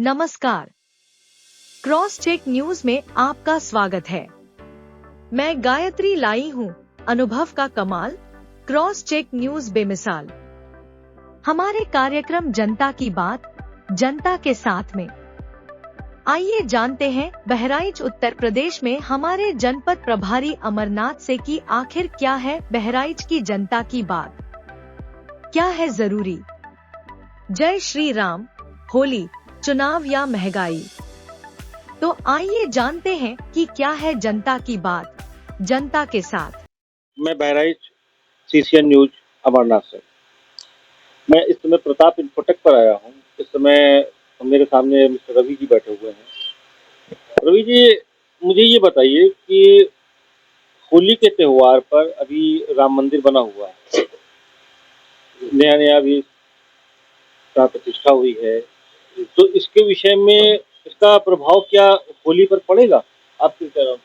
नमस्कार। Cross check news में आपका स्वागत है। मैं गायत्री लाई हूँ अनुभव का कमाल। क्रॉस चेक न्यूज बेमिसाल। हमारे कार्यक्रम जनता की बात, जनता के साथ में। आइए जानते हैं बहराइच उत्तर प्रदेश में हमारे जनपद प्रभारी अमरनाथ से कि आखिर क्या है बहराइच की जनता की बात, क्या है जरूरी। जय श्री राम। होली, चुनाव या महंगाई, तो आइए जानते हैं कि क्या है जनता की बात, जनता के साथ। मैं बहराइच सीसीएन न्यूज अमरनाथ से। मैं इस समय प्रताप इन्फोटेक पर आया हूँ। इस समय मेरे सामने मिस्टर रवि जी बैठे हुए हैं। रवि जी, मुझे ये बताइए कि होली के त्योहार पर अभी राम मंदिर बना हुआ है, नया नया अभी प्राण प्रतिष्ठा हुई है, तो इसके विषय में इसका प्रभाव क्या होली पर पड़ेगा, आप क्या कह रहे हो?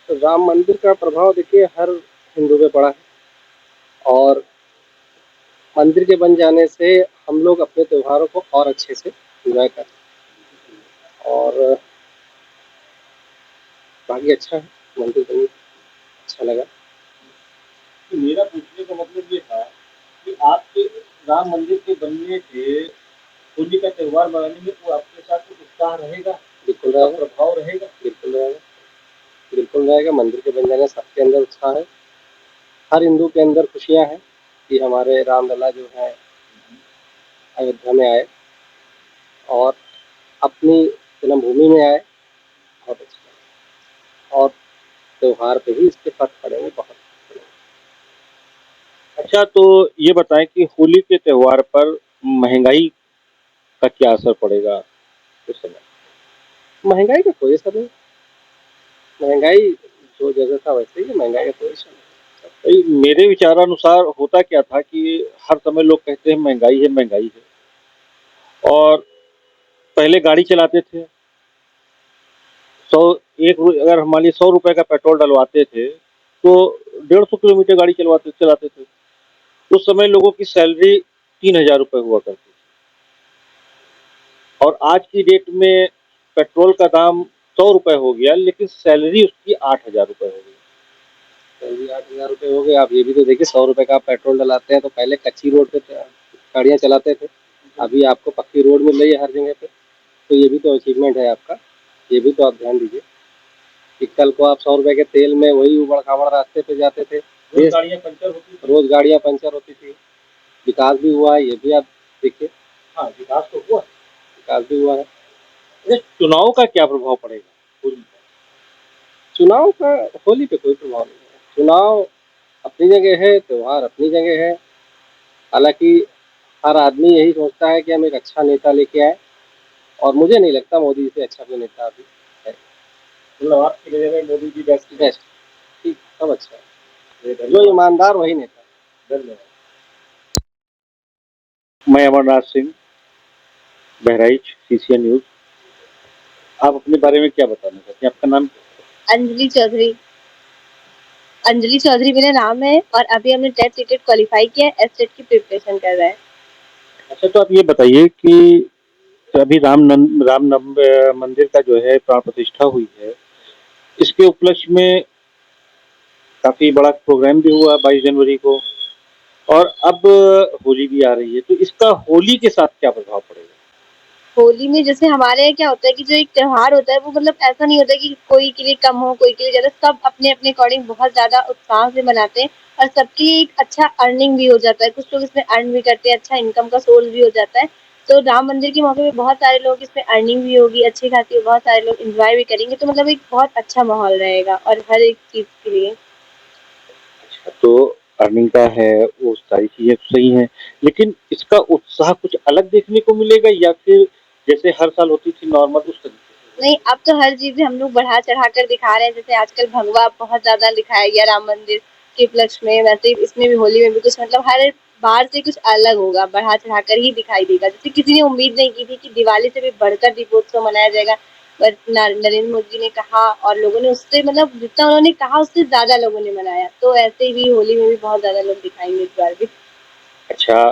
तो राम मंदिर का प्रभाव देखिए हर हिंदू पे पड़ा है, और मंदिर के बन जाने से हम लोग अपने त्योहारों को और अच्छे से एंजॉय करते हैं। और बाकी अच्छा है, मंदिर बनी, अच्छा लगा। तो मेरा पूछने का मतलब ये था कि आपके राम मंदिर के बनने से होली का त्योहार मनाने में वो आपके साथ कुछ उत्साह रहेगा, बिल्कुल रहेगा, प्रभाव रहेगा? बिल्कुल रहेगा, बिल्कुल रहेगा। मंदिर के बन जाने सबके अंदर उत्साह है, हर हिंदू के अंदर खुशियाँ हैं कि हमारे रामलला जो है अयोध्या में आए और अपनी जन्मभूमि में आए। बहुत अच्छा, और त्योहार पे ही इसके फर्क पड़ेंगे बहुत। अच्छा, तो ये बताएं कि होली के त्योहार पर महंगाई का क्या असर पड़ेगा उस समय? महंगाई का कोई असर नहीं, महंगाई जो जगह था वैसे ही, महंगाई का कोई असर नहीं। भाई, मेरे विचारानुसार होता क्या था कि हर समय लोग कहते हैं महंगाई है, महंगाई है, और पहले गाड़ी चलाते थे, सौ अगर मान लीजिए 100 रुपए का पेट्रोल डलवाते थे तो 150 किलोमीटर गाड़ी चलाते थे। उस समय लोगों की सैलरी 3,000 रुपए हुआ करती थी, और आज की डेट में पेट्रोल का दाम 100 रुपए हो गया, लेकिन सैलरी उसकी 8,000 रुपए हो गई। सैलरी 8,000 रुपये हो गए। आप ये भी तो देखिए, 100 रुपये का आप पेट्रोल डलाते हैं तो पहले कच्ची रोड पे गाड़ियाँ चलाते थे, अभी आपको पक्की रोड मिल रही है हर जगह पे। तो ये भी तो अचीवमेंट है आपका, ये भी तो आप ध्यान दीजिए कि कल को आप 100 रुपये के तेल में वही उबड़ खाबड़ रास्ते पे जाते थे, रोज गाड़ियां पंचर होती थी। रोज गाड़ियाँ पंचर होती थी। विकास भी हुआ है, ये भी आप देखिए। हाँ, विकास तो हुआ। विकास भी हुआ है। अच्छा, चुनाव का क्या प्रभाव पड़ेगा होली पर? चुनाव का होली पे कोई प्रभाव नहीं है। चुनाव अपनी जगह है, त्योहार अपनी जगह है। हालांकि हर आदमी यही सोचता है कि हम एक अच्छा नेता लेके आए, और मुझे नहीं लगता मोदी से अच्छा कोई नेता अभी है। मतलब आपकी नजर में मोदी जी बेस्ट? बेस्ट, ठीक, सब अच्छा है, जो ईमानदार वही नेता। धन्यवाद। मैं अमरनाथ सिंह, बहराइच सीसीएन न्यूज। आप अपने बारे में क्या बताना चाहते हैं? आपका नाम? अंजलि चौधरी। अंजलि चौधरी मेरा नाम है, और अभी हमने टेट सीटेट क्वालिफाई किया है, एसटेट की प्रिपरेशन कर रहा है। अच्छा, तो आप ये बताइए कि अभी मंदिर का जो है प्राण प्रतिष्ठा हुई है, इसके उपलक्ष्य में काफी बड़ा प्रोग्राम भी हुआ 22 जनवरी को, और अब होली भी आ रही है, तो इसका होली के साथ क्या प्रभाव पड़ेगा? होली में जैसे हमारे यहाँ क्या होता है कि जो एक त्योहार होता है वो मतलब ऐसा नहीं होता कि कोई के लिए कम हो, कोई के लिए ज्यादा, सब अपने अपने अकॉर्डिंग बहुत ज्यादा उत्साह से मनाते हैं, और सबके लिए एक अच्छा अर्निंग भी हो जाता है। कुछ लोग इसमें अर्न भी करते हैं, अच्छा इनकम का सोर्स भी हो जाता है। तो राम मंदिर के मौके पे बहुत सारे लोग इसमें अर्निंग भी होगी अच्छी खासी, बहुत सारे लोग एंजॉय भी करेंगे, तो मतलब एक बहुत अच्छा माहौल रहेगा और हर एक चीज के लिए। तो अर्निंग का है, वो सारी चीजें तो सही हैं, लेकिन इसका उत्साह कुछ अलग देखने को मिलेगा, या फिर जैसे हर साल होती थी नॉर्मल उस तरीके से? नहीं, अब तो हर चीज हम लोग बढ़ा चढ़ा कर दिखा रहे हैं। जैसे आजकल भगवा बहुत ज्यादा दिखाया गया राम मंदिर के उपलक्ष्य में, वैसे ही इसमें भी होली में भी कुछ मतलब हर बार से कुछ अलग होगा, बढ़ा चढ़ा कर ही दिखाई देगा। जैसे किसी ने उम्मीद नहीं की थी कि दिवाली से भी बढ़कर दीपोत्सव मनाया जाएगा, बट नरेंद्र मोदी जी ने कहा और लोगों ने उससे मतलब जितना उन्होंने कहा उससे ज्यादा लोगों ने मनाया। तो ऐसे ही होली में भी बहुत ज्यादा लोग दिखाएंगे इस बार भी। अच्छा,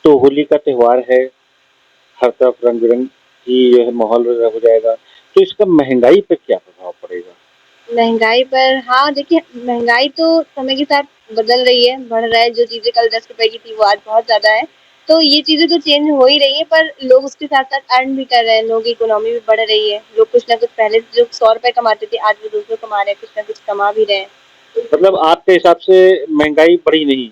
तो होली का त्योहार है, हर तरफ रंग बिरंग की जो है माहौल हो जाएगा, तो इसका महंगाई पे क्या प्रभाव पड़ेगा? महंगाई पर, हाँ देखिए, महंगाई तो समय के साथ बदल रही है, बढ़ रहा है। जो चीजें कल 10 रुपए की थी वो आज बहुत ज्यादा है। तो ये चीजें तो चेंज हो ही रही है, पर लोग उसके साथ साथ अर्न भी कर रहे हैं, लोगों की इकोनॉमी भी बढ़ रही है। लोग कुछ ना कुछ, पहले जो 100 रुपए कमाते थे आज वो 200 कमा रहे हैं, कुछ ना कुछ कमा भी रहे हैं। मतलब आपके हिसाब से महंगाई बढ़ी नहीं?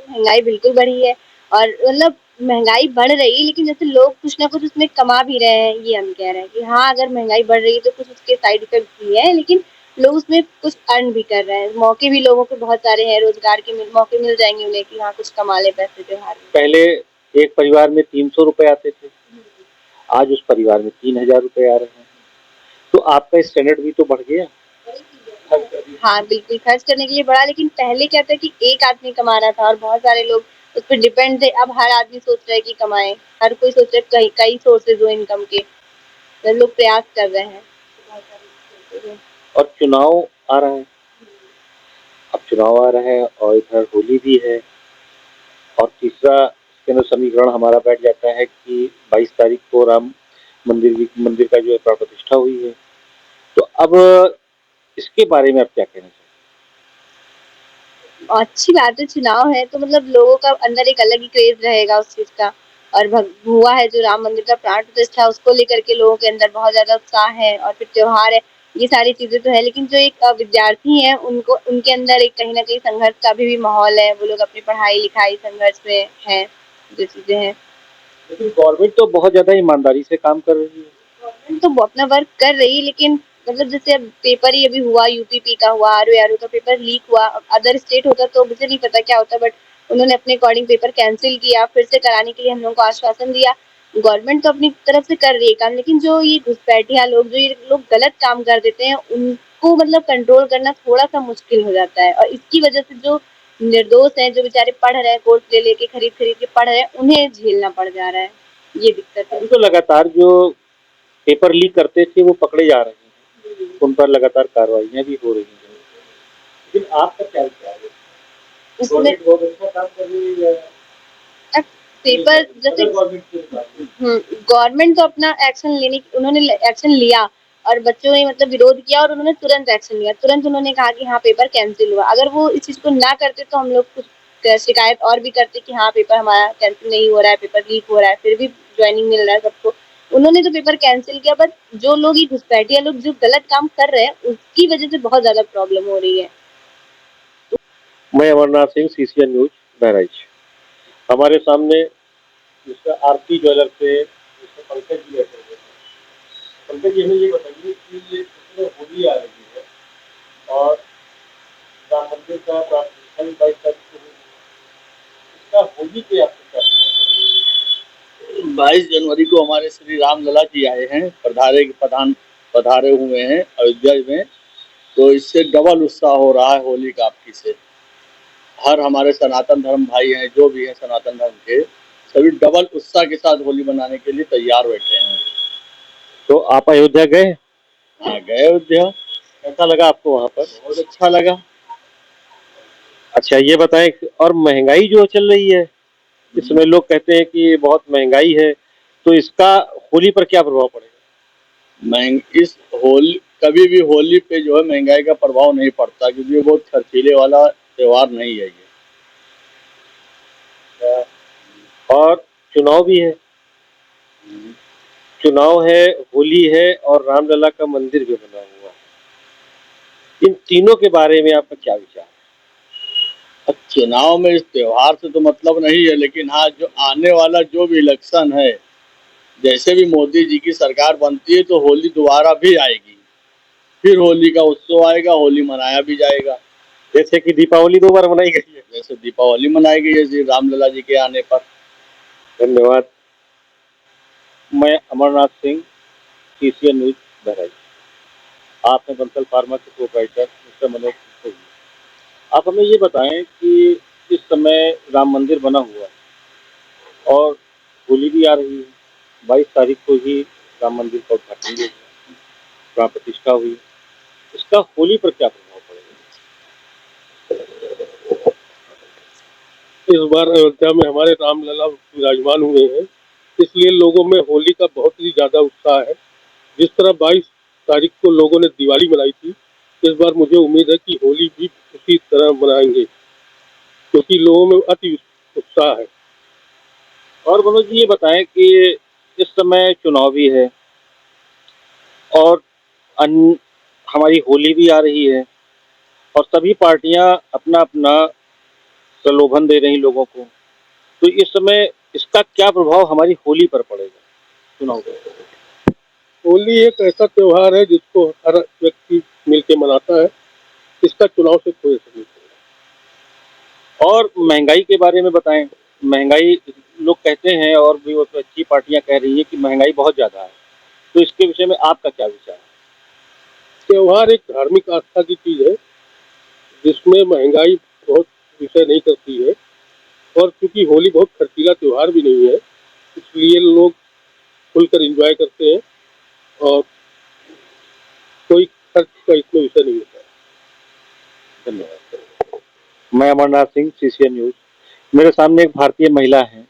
महंगाई बिल्कुल बढ़ी है, और मतलब महंगाई बढ़ रही है, लेकिन जैसे लोग कुछ ना कुछ उसमें कमा भी रहे हैं, ये हम कह रहे हैं कि हाँ, अगर महंगाई बढ़ रही है तो कुछ उसके साइड इफेक्ट भी है, लेकिन लोग उसमें कुछ अर्न भी कर रहे हैं। मौके भी लोगों के बहुत सारे हैं, रोजगार के मौके मिल जाएंगे उन्हें कि हाँ, कुछ कमा ले पैसे त्योहार में। पहले एक परिवार में 300 रुपए आते थे, आज उस परिवार में 3000 रुपए आ रहे हैं, तो आपका स्टैंडर्ड भी तो बढ़ गया। हाँ बिल्कुल, खर्च करने के लिए बढ़ा, लेकिन पहले क्या था कि एक आदमी कमा रहा था और बहुत सारे लोग उस पर डिपेंड थे। अब हर आदमी सोच रहा है कि कमाए, हर कोई सोच रहा है, कई कई सोर्सेज हो इनकम के, तो लोग प्रयास कर रहे हैं। और चुनाव आ रहा है, अब चुनाव आ रहा है और इधर होली भी है, और तीसरा इसके अंदर समीकरण हमारा बैठ जाता है कि 22 तारीख को राम मंदिर का जो है प्राण प्रतिष्ठा हुई है। तो अब इसके बारे में आप क्या कहना चाहेंगे? अच्छी बात है, चुनाव है तो मतलब लोगों का अंदर एक अलग ही क्रेज रहेगा उस चीज का। और हुआ है जो राम मंदिर का प्राण प्रतिष्ठा, उसको लेकर के लोगों के अंदर बहुत ज्यादा उत्साह है, और फिर त्योहार है, ये सारी चीजें तो है। लेकिन जो एक विद्यार्थी है, उनको उनके अंदर एक कहीं ना कहीं संघर्ष का भी माहौल है। वो लोग अपनी पढ़ाई लिखाई संघर्ष में है, जो चीजें हैं। लेकिन गवर्नमेंट तो बहुत ज्यादा ईमानदारी से काम कर रही है। गवर्नमेंट तो वो अपना वर्क कर रही है, लेकिन मतलब जैसे अब पेपर ही अभी हुआ, यूपीपी का हुआ, आरओ का पेपर लीक हुआ। अदर स्टेट होता तो मुझे नहीं पता क्या होता, बट उन्होंने अपने अकॉर्डिंग पेपर कैंसिल किया, फिर से कराने के लिए हम लोगों को आश्वासन दिया। गवर्नमेंट तो अपनी तरफ से कर रही है काम, लेकिन जो ये घुसपैठिया लोग, जो ये लोग गलत काम कर देते हैं, उनको मतलब कंट्रोल करना थोड़ा सा मुश्किल हो जाता है। और इसकी वजह से जो निर्दोष हैं, जो बेचारे पढ़ रहे हैं, कोर्स ले लेके खरीद खरीद के पढ़ रहे हैं, उन्हें झेलना पड़ जा रहा है। ये दिक्कत है। अभी तो लगातार जो पेपर लीक करते थे वो पकड़े जा रहे हैं, उन पर लगातार कार्रवाइयां भी हो रही हैं। लेकिन आपका क्या विचार है? उसमें बहुत अच्छा काम कर रही है। पेपर जैसे गवर्नमेंट तो अपना एक्शन लेने, उन्होंने एक्शन लिया और बच्चों ने मतलब विरोध किया, और उन्होंने तुरंत एक्शन लिया। तुरंत उन्होंने कहा कि हाँ, पेपर कैंसिल हुआ। अगर वो इस चीज को ना करते तो हम लोग कुछ शिकायत और भी करते कि हाँ, पेपर हमारा कैंसिल नहीं हो रहा है, पेपर लीक हो रहा है, फिर भी ज्वाइनिंग मिल रहा है सबको। उन्होंने तो पेपर कैंसिल किया, बट जो लोग, ये घुसपैठिया लोग जो गलत काम कर रहे हैं, उसकी वजह से बहुत ज्यादा प्रॉब्लम हो रही है। मैं अमरनाथ सिंह, सीसीएन न्यूज बहराइच। हमारे सामने मिस्टर आरती ज्वेलर से मिस्टर पंकज जी बैठे हुए हैं। पंकज जी, हमें ये बताइए कि ये इसमें होली आ रही है और राम मंदिर का प्राण प्रतिष्ठा भी 22 तारीख को हुई है। इसका होली पे आपको क्या कहना है? 22 जनवरी को हमारे श्री राम लला जी आए हैं, पधारे हुए हैं अयोध्या में। तो इससे डबल उत्साह हो रहा है होली का आपकी से। हर हमारे सनातन धर्म भाई हैं, जो भी हैं सनातन धर्म के, सभी डबल उत्साह के साथ होली मनाने के लिए तैयार बैठे हैं। तो आप अयोध्या गए? हाँ, गए अयोध्या। कैसा लगा आपको वहाँ पर? बहुत अच्छा लगा। अच्छा, ये बताएं, और महंगाई जो चल रही है इस समय, लोग कहते हैं कि बहुत महंगाई है, तो इसका होली पर क्या प्रभाव पड़ेगा? इस होली, कभी भी होली पे जो है महंगाई का प्रभाव नहीं पड़ता, क्योंकि ये बहुत खर्चीले वाला त्योहार नहीं है ये। और चुनाव भी है, चुनाव है, होली है और रामलला का मंदिर भी बना हुआ है। इन तीनों के बारे में आपका क्या विचार है? अब चुनाव में इस त्योहार से तो मतलब नहीं है, लेकिन हाँ, जो आने वाला जो भी इलेक्शन है, जैसे भी मोदी जी की सरकार बनती है तो होली दोबारा भी आएगी, फिर होली का उत्सव आएगा, होली मनाया भी जाएगा। जैसे कि दीपावली 2 बार मनाई गई है। जैसे दीपावली मनाई गई है श्री रामलला जी के आने पर। धन्यवाद। मैं अमरनाथ सिंह, सीसीएन न्यूज बहराइच। आपने बंसल फार्मा के प्रोप्राइटर मिस्टर मनोज सिंह को। आप हमें ये बताएं कि इस समय राम मंदिर बना हुआ है और होली भी आ रही है। 22 तारीख को ही राम मंदिर का उद्घाटन भी हुआ, प्राण प्रतिष्ठा हुई। इसका होली पर क्या प्रभाव पड़ेगा? इस बार अयोध्या में हमारे रामलला विराजमान हुए हैं, इसलिए लोगों में होली का बहुत ही ज्यादा उत्साह है। जिस तरह 22 तारीख को लोगों ने दिवाली मनाई थी, इस बार मुझे उम्मीद है कि होली भी उसी तरह मनाएंगे, क्योंकि लोगों में अति उत्साह है। और मनोज जी ये बताएं कि इस समय चुनाव भी है और हमारी होली भी आ रही है और सभी पार्टियां अपना अपना प्रलोभन दे रही लोगों को, तो इस समय इसका क्या प्रभाव हमारी होली पर पड़ेगा चुनाव का? होली एक ऐसा त्योहार है जिसको हर व्यक्ति मिलके मनाता है, इसका चुनाव से कोई असर नहीं पड़ेगा। और महंगाई के बारे में बताएं। महंगाई लोग कहते हैं और भी वो तो अच्छी पार्टियां कह रही है कि महंगाई बहुत ज्यादा है, तो इसके विषय में आपका क्या विचार है? त्योहार एक धार्मिक आस्था की चीज है जिसमें महंगाई बहुत विषय नहीं करती है, और क्योंकि होली बहुत खर्चीला त्योहार भी नहीं है, इसलिए लोग खुलकर एंजॉय करते हैं और कोई खर्च का इसमें विषय नहीं होता है। धन्यवाद। मैं अमरनाथ सिंह, सीसीएन न्यूज। मेरे सामने एक भारतीय महिला है,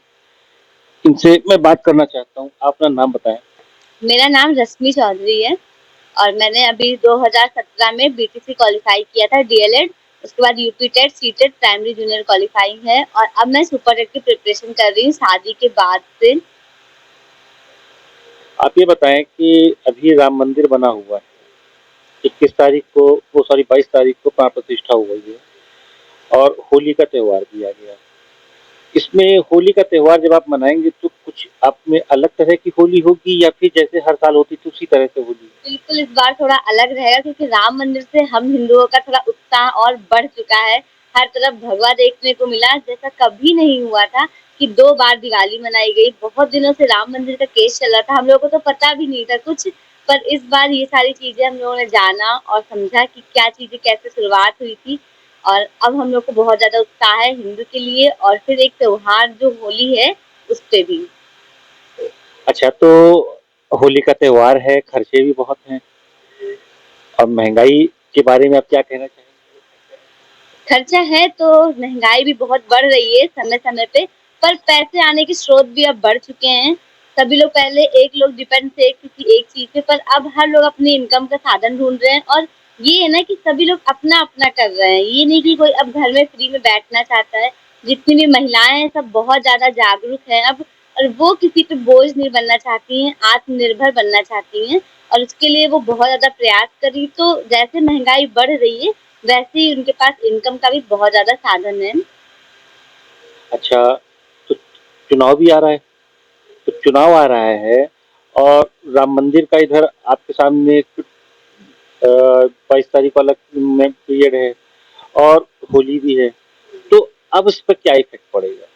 इनसे मैं बात करना चाहता हूँ। आप अपना नाम बताएं। मेरा नाम रश्मि चौधरी है और मैंने अभी 2017 में बीटीसी क्वालिफाई किया था डीएलएड, उसके बाद UP TET CTET primary junior qualifying है और अब मैं सुपर टेट की प्रिपरेशन कर रही हूँ शादी के बाद से। आप ये बताएं कि अभी राम मंदिर बना हुआ है, 21 तारीख को 22 तारीख को प्राण प्रतिष्ठा हुई है और होली का त्योहार भी आ गया। इसमें होली का त्योहार जब आप मनाएंगे तो कुछ आप में अलग तरह की होली होगी या फिर जैसे हर साल होती थी उसी तरह से होली? बिल्कुल इस बार थोड़ा अलग रहेगा क्योंकि राम मंदिर से हम हिंदुओं का थोड़ा उत्साह और बढ़ चुका है। हर तरफ भगवा देखने को मिला, जैसा कभी नहीं हुआ था कि 2 बार दिवाली मनाई गई। बहुत दिनों से राम मंदिर का केस चल रहा था, हम लोगों को तो पता भी नहीं था कुछ, पर इस बार ये सारी चीजें हम लोगों ने जाना और समझा कि क्या चीजें कैसे शुरुआत हुई थी और अब हम लोग को बहुत ज्यादा उत्साह है हिंदू के लिए और फिर एक त्योहार जो होली है उस पे भी। अच्छा, तो होली का त्योहार है, खर्चे भी बहुत हैं और महंगाई के बारे में आप क्या कहना चाहेंगे? खर्चा है तो महंगाई भी बहुत बढ़ रही है समय समय पे, पर पैसे आने के स्रोत भी अब बढ़ चुके हैं। सभी लोग पहले एक लोग डिपेंड थे किसी एक चीज पे, पर अब हर लोग अपनी इनकम का साधन ढूंढ रहे हैं और ये है ना कि सभी लोग अपना अपना कर रहे हैं। ये नहीं कि कोई अब घर में फ्री में बैठना चाहता है। जितनी भी महिलाएं हैं सब बहुत ज्यादा जागरूक हैं अब और वो किसी पे बोझ नहीं बनना चाहती हैं, आत्मनिर्भर बनना चाहती हैं और उसके लिए वो बहुत ज्यादा प्रयास करी। तो जैसे महंगाई बढ़ रही है वैसे ही उनके पास इनकम का भी बहुत ज्यादा साधन है। अच्छा, तो चुनाव भी आ रहा है, तो चुनाव आ रहा है और राम मंदिर का इधर आपके सामने 22 तारीख वाला में पीरियड है और होली भी है, तो अब इस पर क्या इफेक्ट पड़ेगा?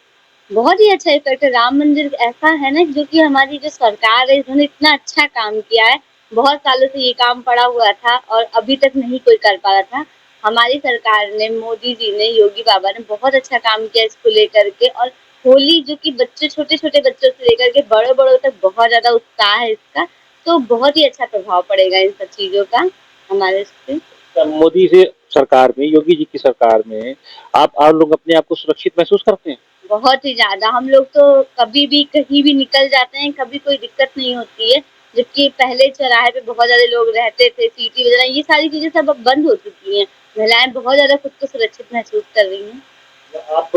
बहुत ही अच्छा इफेक्ट है। राम मंदिर ऐसा है ना जो कि हमारी जो सरकार है उन्होंने इतना अच्छा काम किया है। बहुत सालों से ये काम पड़ा हुआ था और अभी तक नहीं कोई कर पा रहा था। हमारी सरकार ने, मोदी जी ने, योगी बाबा ने बहुत अच्छा काम किया इसको लेकर के और होली जो कि बच्चे छोटे छोटे बच्चों से लेकर के बड़े बड़ों तक बहुत ज्यादा उत्साह है इसका, तो बहुत ही अच्छा प्रभाव पड़ेगा इन सब चीजों का हमारे इस पे। मोदी से सरकार में, योगी जी की सरकार में आप लोग अपने आप को सुरक्षित महसूस करते हैं? बहुत ही ज्यादा। हम लोग तो कभी भी कहीं भी निकल जाते हैं, कभी कोई दिक्कत नहीं होती है, जबकि पहले चौराहे पे बहुत ज्यादा लोग रहते थे, सीटी वगैरह ये सारी चीजें सब अब बंद हो चुकी हैं। महिलाएं बहुत ज्यादा खुद को सुरक्षित महसूस कर रही हैं। आप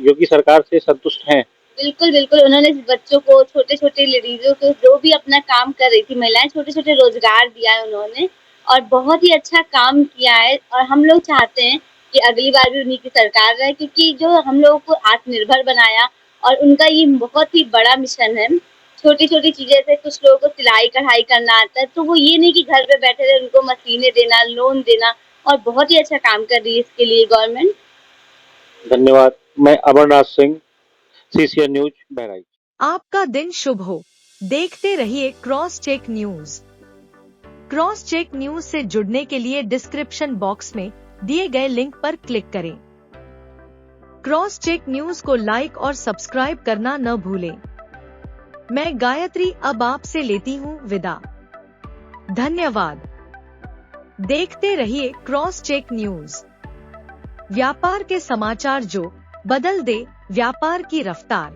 योगी सरकार से संतुष्ट हैं? बिल्कुल बिल्कुल, उन्होंने बच्चों को, छोटे छोटे लेडीजों को जो भी अपना काम कर रही थी महिलाएं, छोटे छोटे रोजगार दिया है उन्होंने और बहुत ही अच्छा काम किया है और हम लोग चाहते हैं कि अगली बार भी उन्हीं की सरकार रहे क्योंकि जो हम लोगों को आत्मनिर्भर बनाया और उनका ये बहुत ही बड़ा मिशन है। छोटी छोटी चीजें से कुछ लोगों को सिलाई कढ़ाई करना आता है, तो वो ये नहीं कि घर पे बैठे रहे, उनको मशीनें देना, लोन देना और बहुत ही अच्छा काम कर रही है इसके लिए गवर्नमेंट। धन्यवाद। मैं अमरनाथ सिंह, सीसीएन न्यूज, बहराइच। आपका दिन शुभ हो। देखते रहिए cross check news. Cross check news से जुड़ने के लिए डिस्क्रिप्शन बॉक्स में दिए गए लिंक पर क्लिक करें। क्रॉस चेक न्यूज को लाइक और सब्सक्राइब करना न भूलें। मैं गायत्री अब आपसे लेती हूँ विदा। धन्यवाद। देखते रहिए क्रॉस चेक न्यूज। व्यापार के समाचार जो बदल दे व्यापार की रफ्तार।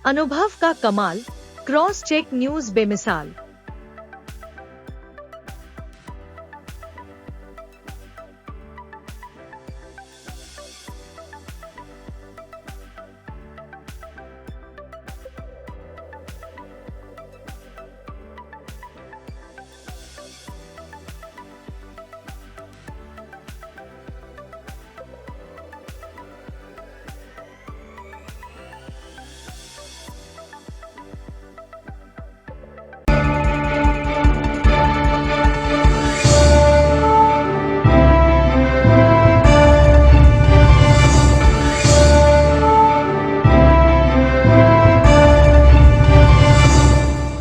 अनुभव का कमाल, क्रॉस चेक न्यूज बेमिसाल।